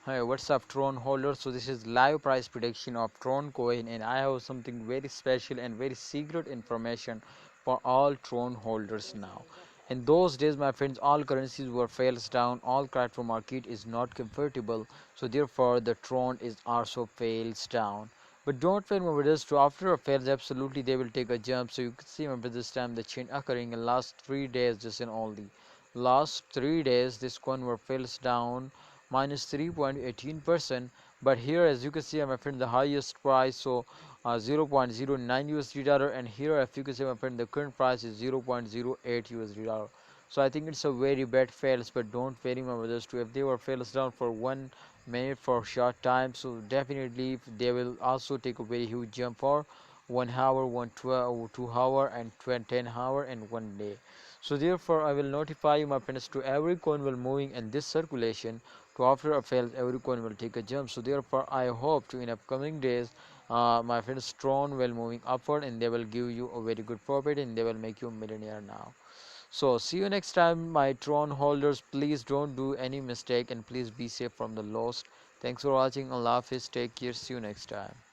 Hey, what's up, Tron holders? So this is live price prediction of Tron coin, and I have something very special and very secret information for all Tron holders now. In those days, my friends, all currencies were fails down, all crypto market is not comfortable, so therefore the Tron is also fails down. But don't fail, my brothers, to after a fails, absolutely they will take a jump. So you can see, my brothers, this time the change occurring in last 3 days, just in all the last 3 days, this coin were fails down minus 3.18%. But here, as you can see, my friend, the highest price, so 0.09 USD dollar, and here, if you can see, my friend, the current price is 0.08 USD dollar. So I think it's a very bad fails, but don't worry, my brothers, too. If they were fails down for 1 minute for short time, so definitely they will also take a very huge jump for 1 hour, 1 12 2 hour, and 10 hour, and 1 day. So therefore I will notify you, my friends, to every coin will moving in this circulation. To after a fail, every coin will take a jump. So therefore I hope to in upcoming days, my friends, Tron will moving upward, and they will give you a very good profit, and they will make you a millionaire now. So see you next time, my Tron holders. Please don't do any mistake, and please be safe from the lost. Thanks for watching. Allah Hafiz. Take care. See you next time.